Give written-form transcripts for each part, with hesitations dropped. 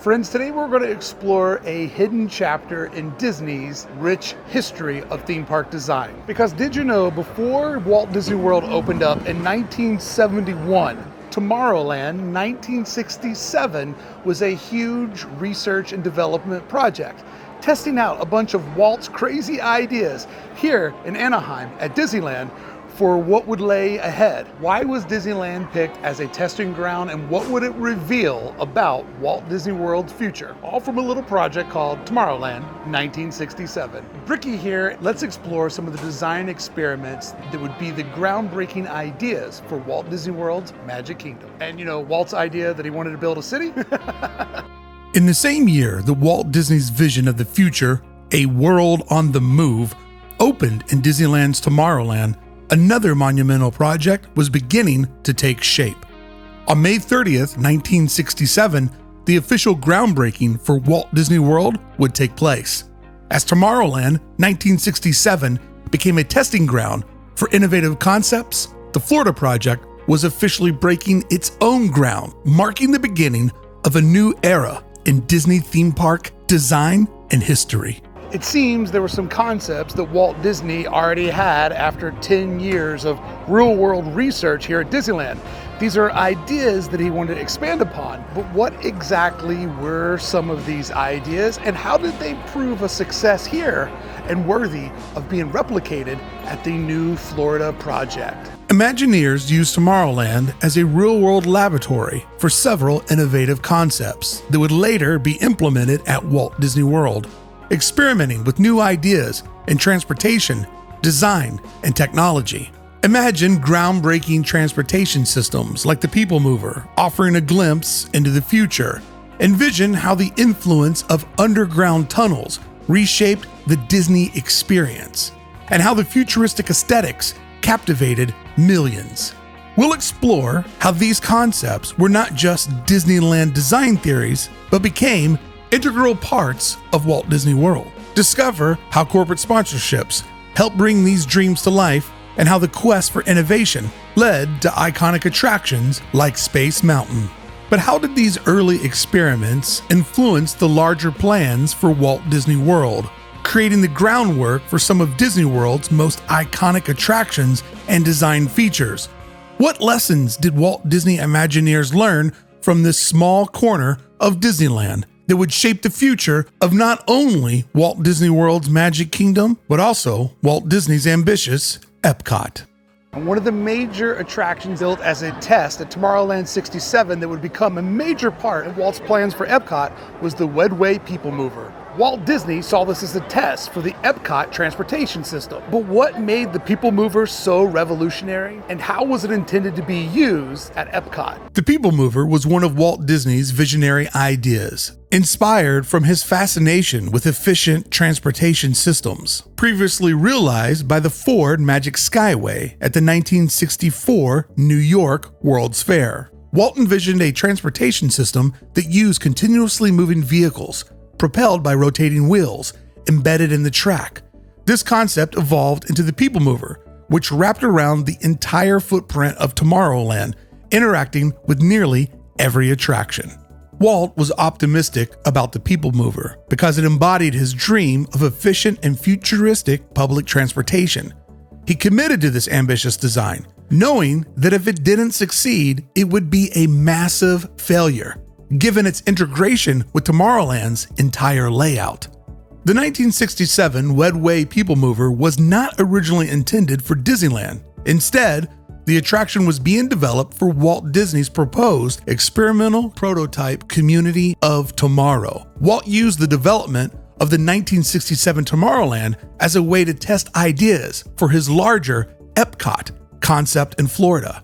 Friends, today we're going to explore a hidden chapter in Disney's rich history of theme park design. Because did you know, before Walt Disney World opened up in 1971, Tomorrowland 1967 was a huge research and development project, testing out a bunch of Walt's crazy ideas here in Anaheim at Disneyland for what would lay ahead. Why was Disneyland picked as a testing ground, and what would it reveal about Walt Disney World's future? All from a little project called Tomorrowland 1967. Brickey here, let's explore some of the design experiments that would be the groundbreaking ideas for Walt Disney World's Magic Kingdom. And you know, Walt's idea that he wanted to build a city? In the same year that Walt Disney's vision of the future, a world on the move, opened in Disneyland's Tomorrowland, another monumental project was beginning to take shape. On May 30th, 1967, the official groundbreaking for Walt Disney World would take place, as Tomorrowland 1967 became a testing ground for innovative concepts. The Florida project was officially breaking its own ground, marking the beginning of a new era in Disney theme park design and history. It seems there were some concepts that Walt Disney already had after 10 years of real-world research here at Disneyland. These are ideas that he wanted to expand upon, but what exactly were some of these ideas, and how did they prove a success here and worthy of being replicated at the new Florida project? Imagineers used Tomorrowland as a real-world laboratory for several innovative concepts that would later be implemented at Walt Disney World, experimenting with new ideas in transportation, design, and technology. Imagine groundbreaking transportation systems like the PeopleMover, offering a glimpse into the future. Envision how the influence of underground tunnels reshaped the Disney experience, and how the futuristic aesthetics captivated millions. We'll explore how these concepts were not just Disneyland design theories, but became integral parts of Walt Disney World. Discover how corporate sponsorships help bring these dreams to life, and how the quest for innovation led to iconic attractions like Space Mountain. But how did these early experiments influence the larger plans for Walt Disney World, creating the groundwork for some of Disney World's most iconic attractions and design features? What lessons did Walt Disney Imagineers learn from this small corner of Disneyland that would shape the future of not only Walt Disney World's Magic Kingdom, but also Walt Disney's ambitious Epcot? One of the major attractions built as a test at Tomorrowland 67 that would become a major part of Walt's plans for Epcot was the Wedway PeopleMover. Walt Disney saw this as a test for the Epcot transportation system. But what made the PeopleMover so revolutionary, and how was it intended to be used at Epcot? The PeopleMover was one of Walt Disney's visionary ideas, inspired from his fascination with efficient transportation systems, previously realized by the Ford Magic Skyway at the 1964 New York World's Fair. Walt envisioned a transportation system that used continuously moving vehicles, propelled by rotating wheels, embedded in the track. This concept evolved into the PeopleMover, which wrapped around the entire footprint of Tomorrowland, interacting with nearly every attraction. Walt was optimistic about the PeopleMover because it embodied his dream of efficient and futuristic public transportation. He committed to this ambitious design, knowing that if it didn't succeed, it would be a massive failure, given its integration with Tomorrowland's entire layout. The 1967 Wedway PeopleMover was not originally intended for Disneyland. Instead, the attraction was being developed for Walt Disney's proposed experimental prototype Community of Tomorrow. Walt used the development of the 1967 Tomorrowland as a way to test ideas for his larger Epcot concept in Florida.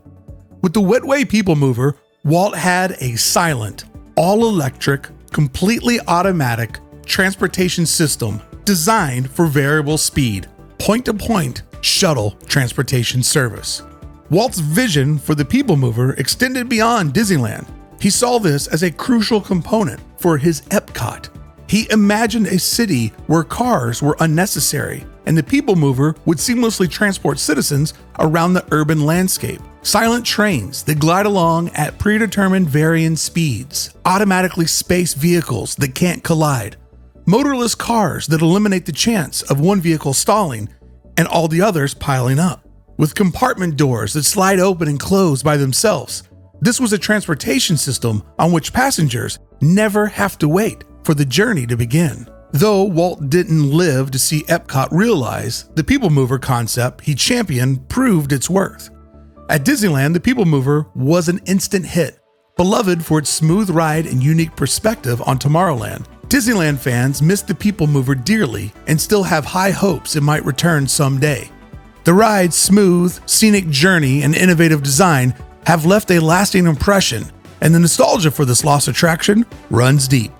With the Wedway PeopleMover, Walt had a silent, all-electric, completely automatic transportation system designed for variable speed, point-to-point shuttle transportation service. Walt's vision for the PeopleMover extended beyond Disneyland. He saw this as a crucial component for his Epcot. He imagined a city where cars were unnecessary, and the PeopleMover would seamlessly transport citizens around the urban landscape. Silent trains that glide along at predetermined varying speeds, automatically spaced vehicles that can't collide, motorless cars that eliminate the chance of one vehicle stalling and all the others piling up, with compartment doors that slide open and close by themselves. This was a transportation system on which passengers never have to wait for the journey to begin. Though Walt didn't live to see Epcot realize the PeopleMover concept he championed proved its worth. At Disneyland, the PeopleMover was an instant hit, beloved for its smooth ride and unique perspective on Tomorrowland. Disneyland fans miss the PeopleMover dearly and still have high hopes it might return someday. The ride's smooth, scenic journey and innovative design have left a lasting impression, and the nostalgia for this lost attraction runs deep.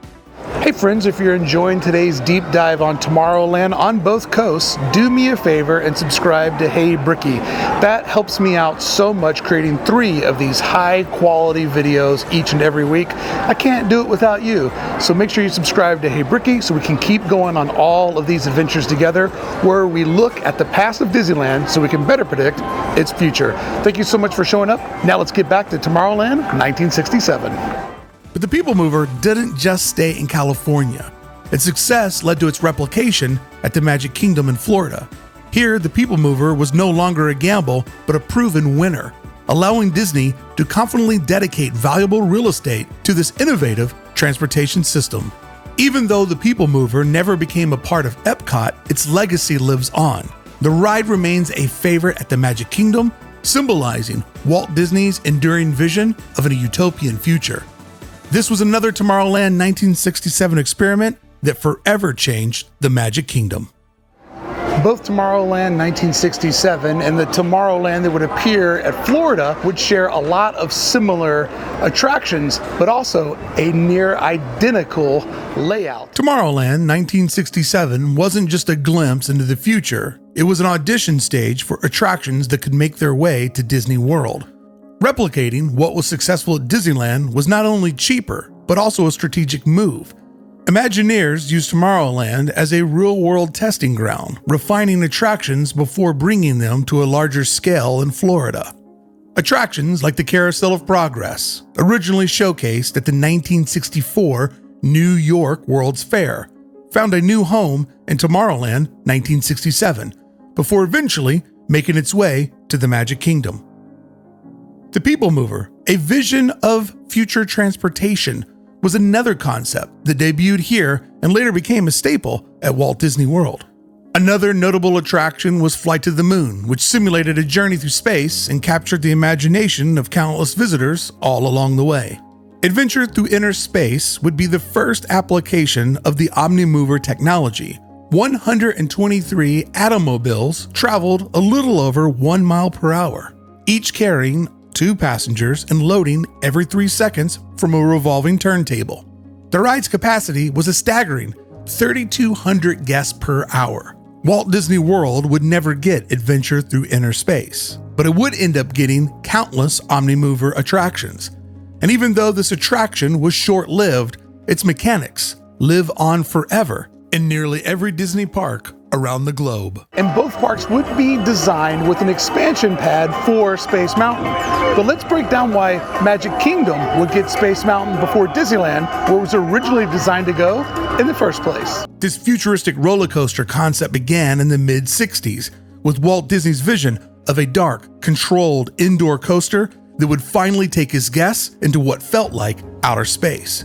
Hey friends, if you're enjoying today's deep dive on Tomorrowland on both coasts, do me a favor and subscribe to Hey Brickey. That helps me out so much, creating 3 of these high quality videos each and every week. I can't do it without you, so make sure you subscribe to Hey Brickey so we can keep going on all of these adventures together, where we look at the past of Disneyland so we can better predict its future. Thank you so much for showing up. Now let's get back to Tomorrowland 1967. But the PeopleMover didn't just stay in California. Its success led to its replication at the Magic Kingdom in Florida. Here, the PeopleMover was no longer a gamble, but a proven winner, allowing Disney to confidently dedicate valuable real estate to this innovative transportation system. Even though the PeopleMover never became a part of Epcot, its legacy lives on. The ride remains a favorite at the Magic Kingdom, symbolizing Walt Disney's enduring vision of a utopian future. This was another Tomorrowland 1967 experiment that forever changed the Magic Kingdom. Both Tomorrowland 1967 and the Tomorrowland that would appear at Florida would share a lot of similar attractions, but also a near identical layout. Tomorrowland 1967 wasn't just a glimpse into the future, it was an audition stage for attractions that could make their way to Disney World. Replicating what was successful at Disneyland was not only cheaper, but also a strategic move. Imagineers used Tomorrowland as a real-world testing ground, refining attractions before bringing them to a larger scale in Florida. Attractions like the Carousel of Progress, originally showcased at the 1964 New York World's Fair, found a new home in Tomorrowland 1967, before eventually making its way to the Magic Kingdom. The PeopleMover, a vision of future transportation, was another concept that debuted here and later became a staple at Walt Disney World. Another notable attraction was Flight to the Moon, which simulated a journey through space and captured the imagination of countless visitors all along the way. Adventure through inner space would be the first application of the OmniMover technology. 123 Atomobiles traveled a little over 1 mile per hour, each carrying 2 passengers and loading every 3 seconds from a revolving turntable. The ride's capacity was a staggering 3,200 guests per hour. Walt Disney World would never get Adventure Through Inner Space, but it would end up getting countless OmniMover attractions. And even though this attraction was short-lived, its mechanics live on forever in nearly every Disney park around the globe. And both parks would be designed with an expansion pad for Space Mountain. But let's break down why Magic Kingdom would get Space Mountain before Disneyland, where it was originally designed to go in the first place. This futuristic roller coaster concept began in the mid-60s with Walt Disney's vision of a dark, controlled indoor coaster that would finally take his guests into what felt like outer space.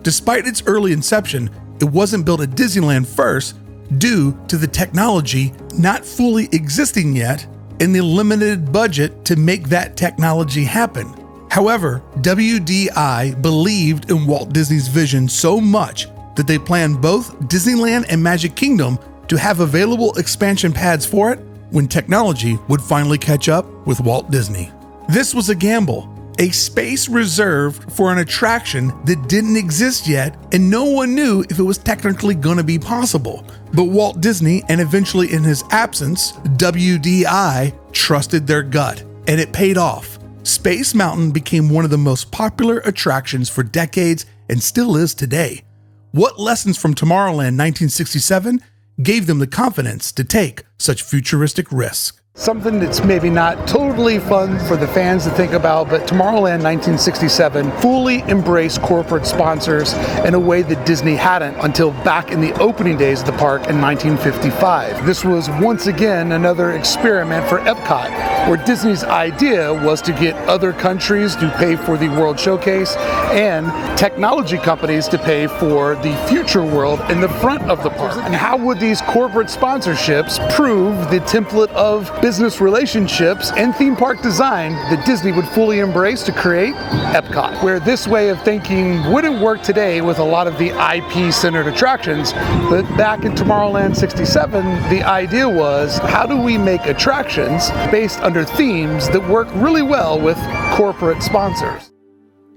Despite its early inception, it wasn't built at Disneyland first due to the technology not fully existing yet and the limited budget to make that technology happen. However, WDI believed in Walt Disney's vision so much that they planned both Disneyland and Magic Kingdom to have available expansion pads for it when technology would finally catch up with Walt Disney. This was a gamble, a space reserved for an attraction that didn't exist yet, and no one knew if it was technically going to be possible. But Walt Disney, and eventually in his absence, WDI, trusted their gut, and it paid off. Space Mountain became one of the most popular attractions for decades and still is today. What lessons from Tomorrowland 1967 gave them the confidence to take such futuristic risks? Something that's maybe not totally fun for the fans to think about, but Tomorrowland 1967 fully embraced corporate sponsors in a way that Disney hadn't until back in the opening days of the park in 1955. This was once again another experiment for Epcot, where Disney's idea was to get other countries to pay for the World Showcase and technology companies to pay for the future world in the front of the park. And how would these corporate sponsorships prove the template of business relationships and theme park design that Disney would fully embrace to create Epcot, where this way of thinking wouldn't work today with a lot of the IP-centered attractions, but back in Tomorrowland 67, the idea was, how do we make attractions based under themes that work really well with corporate sponsors?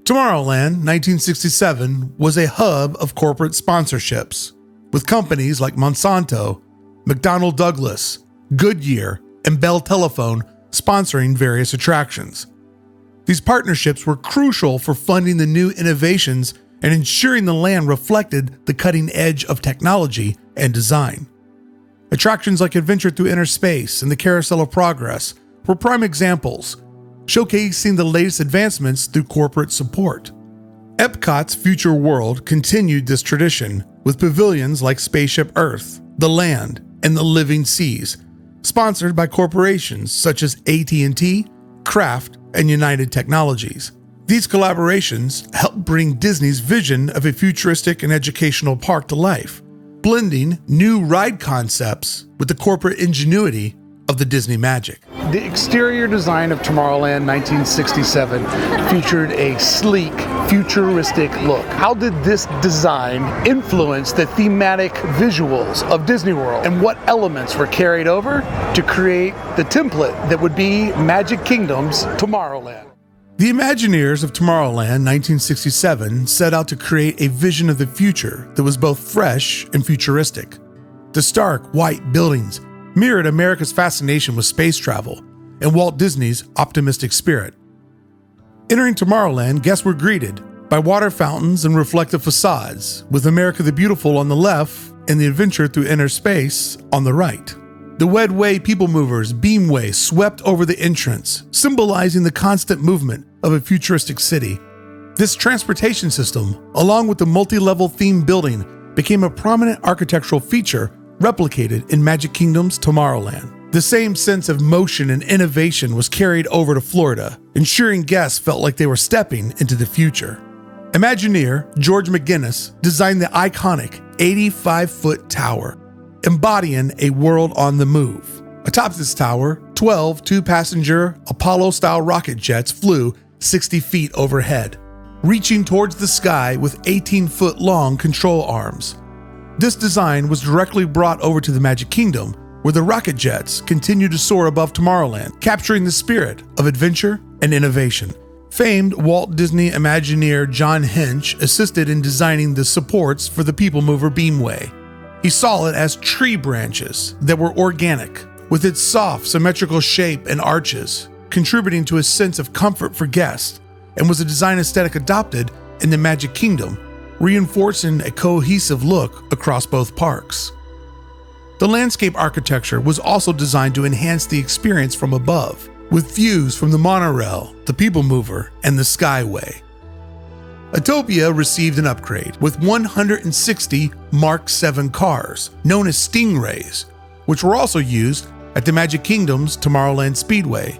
Tomorrowland 1967 was a hub of corporate sponsorships, with companies like Monsanto, McDonnell Douglas, Goodyear, and Bell Telephone sponsoring various attractions. These partnerships were crucial for funding the new innovations and ensuring the land reflected the cutting edge of technology and design. Attractions like Adventure Through Inner Space and the Carousel of Progress were prime examples, showcasing the latest advancements through corporate support. Epcot's Future World continued this tradition with pavilions like Spaceship Earth, The Land, and The Living Seas, sponsored by corporations such as AT&T, Kraft, and United Technologies. These collaborations helped bring Disney's vision of a futuristic and educational park to life, blending new ride concepts with the corporate ingenuity of the Disney magic. The exterior design of Tomorrowland 1967 featured a sleek, futuristic look. How did this design influence the thematic visuals of Disney World, and what elements were carried over to create the template that would be Magic Kingdom's Tomorrowland? The Imagineers of Tomorrowland 1967 set out to create a vision of the future that was both fresh and futuristic. The stark, white buildings mirrored America's fascination with space travel and Walt Disney's optimistic spirit. Entering Tomorrowland, guests were greeted by water fountains and reflective facades, with America the Beautiful on the left and the Adventure Through Inner Space on the right. The Wedway PeopleMovers beamway swept over the entrance, symbolizing the constant movement of a futuristic city. This transportation system, along with the multi-level theme building, became a prominent architectural feature replicated in Magic Kingdom's Tomorrowland. The same sense of motion and innovation was carried over to Florida, ensuring guests felt like they were stepping into the future. Imagineer George McGinnis designed the iconic 85-foot tower, embodying a world on the move. Atop this tower, 12 two-passenger Apollo-style rocket jets flew 60 feet overhead, reaching towards the sky with 18-foot-long control arms. This design was directly brought over to the Magic Kingdom, where the rocket jets continue to soar above Tomorrowland, capturing the spirit of adventure and innovation. Famed Walt Disney Imagineer John Hench assisted in designing the supports for the PeopleMover beamway. He saw it as tree branches that were organic, with its soft, symmetrical shape and arches, contributing to a sense of comfort for guests, and was a design aesthetic adopted in the Magic Kingdom, reinforcing a cohesive look across both parks. The landscape architecture was also designed to enhance the experience from above, with views from the monorail, the PeopleMover, and the Skyway. Autopia received an upgrade with 160 Mark 7 cars, known as Stingrays, which were also used at the Magic Kingdom's Tomorrowland Speedway,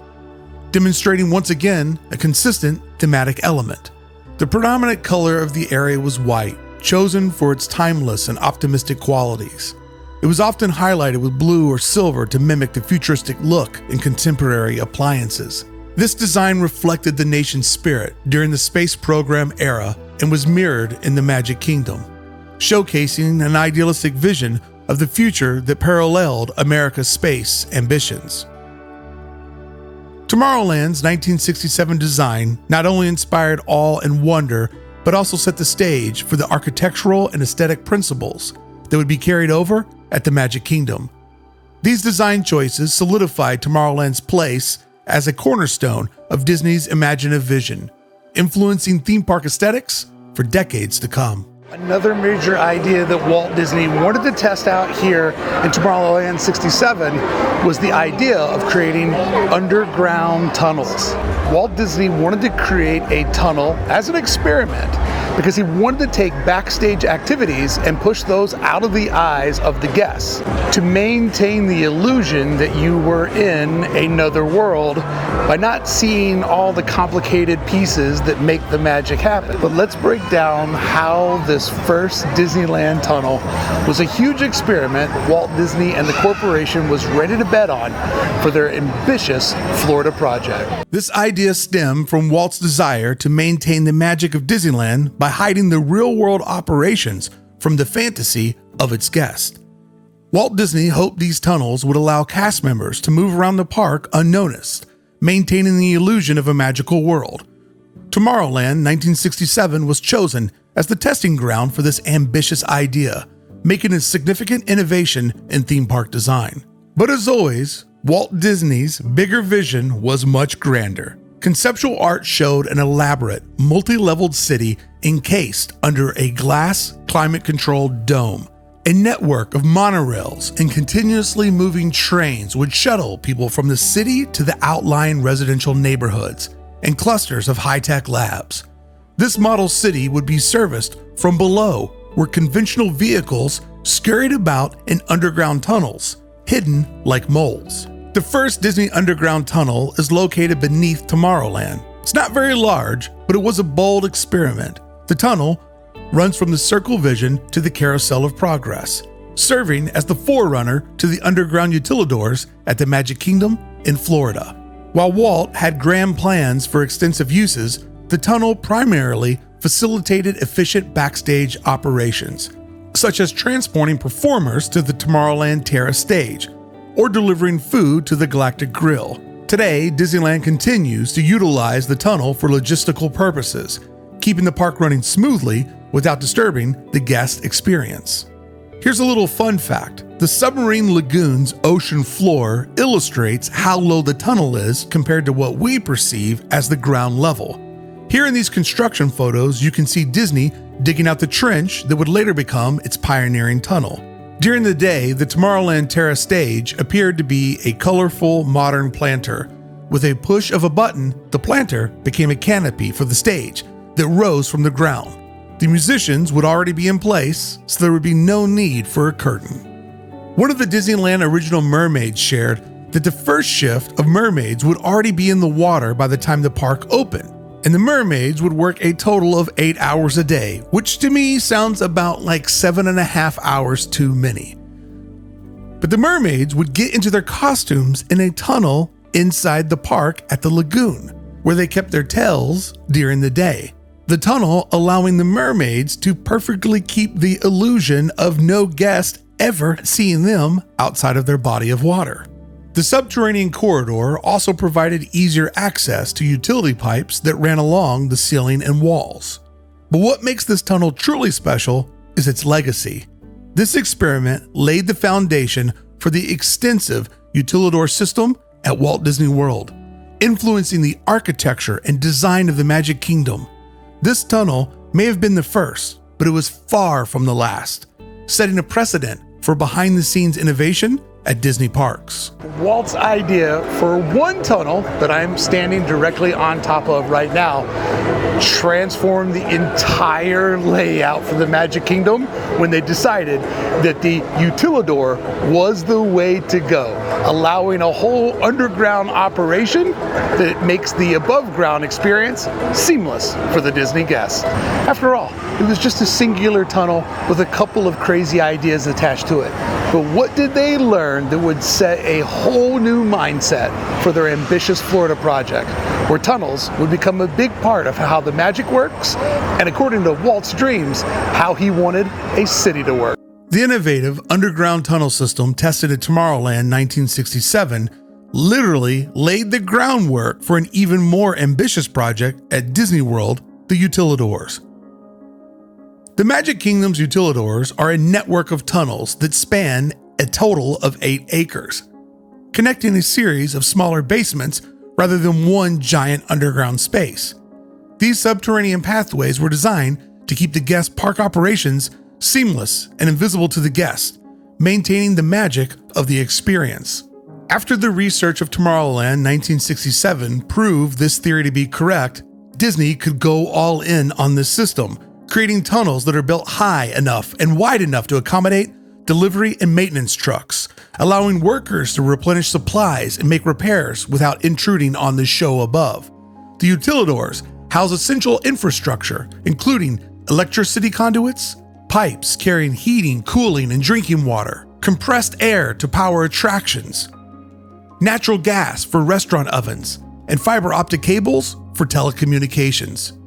demonstrating once again a consistent thematic element. The predominant color of the area was white, chosen for its timeless and optimistic qualities. It was often highlighted with blue or silver to mimic the futuristic look in contemporary appliances. This design reflected the nation's spirit during the space program era and was mirrored in the Magic Kingdom, showcasing an idealistic vision of the future that paralleled America's space ambitions. Tomorrowland's 1967 design not only inspired awe and wonder, but also set the stage for the architectural and aesthetic principles that would be carried over at the Magic Kingdom. These design choices solidified Tomorrowland's place as a cornerstone of Disney's imaginative vision, influencing theme park aesthetics for decades to come. Another major idea that Walt Disney wanted to test out here in Tomorrowland 67 was the idea of creating underground tunnels. Walt Disney wanted to create a tunnel as an experiment because he wanted to take backstage activities and push those out of the eyes of the guests to maintain the illusion that you were in another world by not seeing all the complicated pieces that make the magic happen. But let's break down how this first Disneyland tunnel was a huge experiment Walt Disney and the corporation was ready to bet on for their ambitious Florida project. This idea stemmed from Walt's desire to maintain the magic of Disneyland by hiding the real-world operations from the fantasy of its guests. Walt Disney hoped these tunnels would allow cast members to move around the park unnoticed, maintaining the illusion of a magical world. Tomorrowland 1967 was chosen as the testing ground for this ambitious idea, making a significant innovation in theme park design. But as always, Walt Disney's bigger vision was much grander. Conceptual art showed an elaborate, multi-leveled city encased under a glass, climate-controlled dome. A network of monorails and continuously moving trains would shuttle people from the city to the outlying residential neighborhoods and clusters of high-tech labs. This model city would be serviced from below, where conventional vehicles scurried about in underground tunnels, hidden like moles. The first Disney Underground Tunnel is located beneath Tomorrowland. It's not very large, but it was a bold experiment. The tunnel runs from the Circle Vision to the Carousel of Progress, serving as the forerunner to the underground utilidors at the Magic Kingdom in Florida. While Walt had grand plans for extensive uses, the tunnel primarily facilitated efficient backstage operations, such as transporting performers to the Tomorrowland Terrace stage, or delivering food to the Galactic Grill. Today, Disneyland continues to utilize the tunnel for logistical purposes, keeping the park running smoothly without disturbing the guest experience. Here's a little fun fact. The submarine lagoon's ocean floor illustrates how low the tunnel is compared to what we perceive as the ground level. Here in these construction photos, you can see Disney digging out the trench that would later become its pioneering tunnel. During the day, the Tomorrowland Terrace stage appeared to be a colorful, modern planter. With a push of a button, the planter became a canopy for the stage that rose from the ground. The musicians would already be in place, so there would be no need for a curtain. One of the Disneyland original mermaids shared that the first shift of mermaids would already be in the water by the time the park opened, and the mermaids would work a total of 8 hours a day, which to me sounds about like 7.5 hours too many. But the mermaids would get into their costumes in a tunnel inside the park at the lagoon, where they kept their tails during the day. The tunnel allowing the mermaids to perfectly keep the illusion of no guest ever seeing them outside of their body of water. The subterranean corridor also provided easier access to utility pipes that ran along the ceiling and walls. But what makes this tunnel truly special is its legacy. This experiment laid the foundation for the extensive utilidor system at Walt Disney World, influencing the architecture and design of the Magic Kingdom. This tunnel may have been the first, but it was far from the last, setting a precedent for behind-the-scenes innovation at Disney parks. Walt's idea for one tunnel that I'm standing directly on top of right now transformed the entire layout for the Magic Kingdom when they decided that the utilidor was the way to go, allowing a whole underground operation that makes the above ground experience seamless for the Disney guests. After all, it was just a singular tunnel with a couple of crazy ideas attached to it. But what did they learn that would set a whole new mindset for their ambitious Florida project, where tunnels would become a big part of how the magic works, and according to Walt's dreams, how he wanted a city to work. The innovative underground tunnel system tested at Tomorrowland 1967 literally laid the groundwork for an even more ambitious project at Disney World, the utilidors. The Magic Kingdom's utilidors are a network of tunnels that span a total of 8 acres, connecting a series of smaller basements rather than one giant underground space. These subterranean pathways were designed to keep the guest park operations seamless and invisible to the guest, maintaining the magic of the experience. After the research of Tomorrowland 1967 proved this theory to be correct, Disney could go all in on this system, creating tunnels that are built high enough and wide enough to accommodate delivery and maintenance trucks, allowing workers to replenish supplies and make repairs without intruding on the show above. The utilidors house essential infrastructure, including electricity conduits, pipes carrying heating, cooling, and drinking water, compressed air to power attractions, natural gas for restaurant ovens, and fiber optic cables for telecommunications.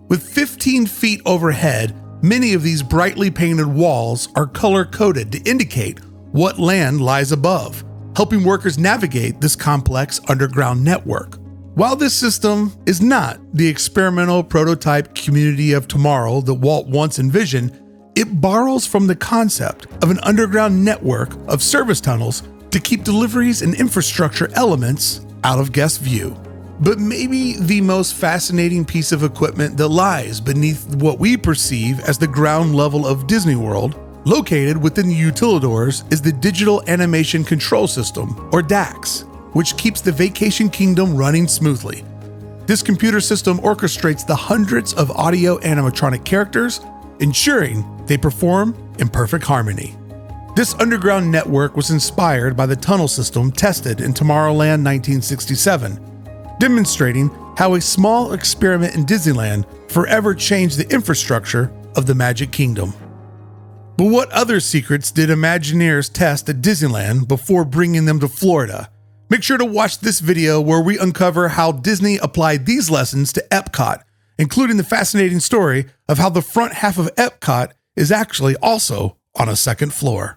With 15 feet overhead, many of these brightly painted walls are color-coded to indicate what land lies above, helping workers navigate this complex underground network. While this system is not the experimental prototype community of tomorrow that Walt once envisioned, it borrows from the concept of an underground network of service tunnels to keep deliveries and infrastructure elements out of guest view. But maybe the most fascinating piece of equipment that lies beneath what we perceive as the ground level of Disney World, located within the utilidors, is the Digital Animation Control System, or DAX, which keeps the Vacation Kingdom running smoothly. This computer system orchestrates the hundreds of audio animatronic characters, ensuring they perform in perfect harmony. This underground network was inspired by the tunnel system tested in Tomorrowland 1967, demonstrating how a small experiment in Disneyland forever changed the infrastructure of the Magic Kingdom. But what other secrets did Imagineers test at Disneyland before bringing them to Florida? Make sure to watch this video where we uncover how Disney applied these lessons to Epcot, including the fascinating story of how the front half of Epcot is actually also on a second floor.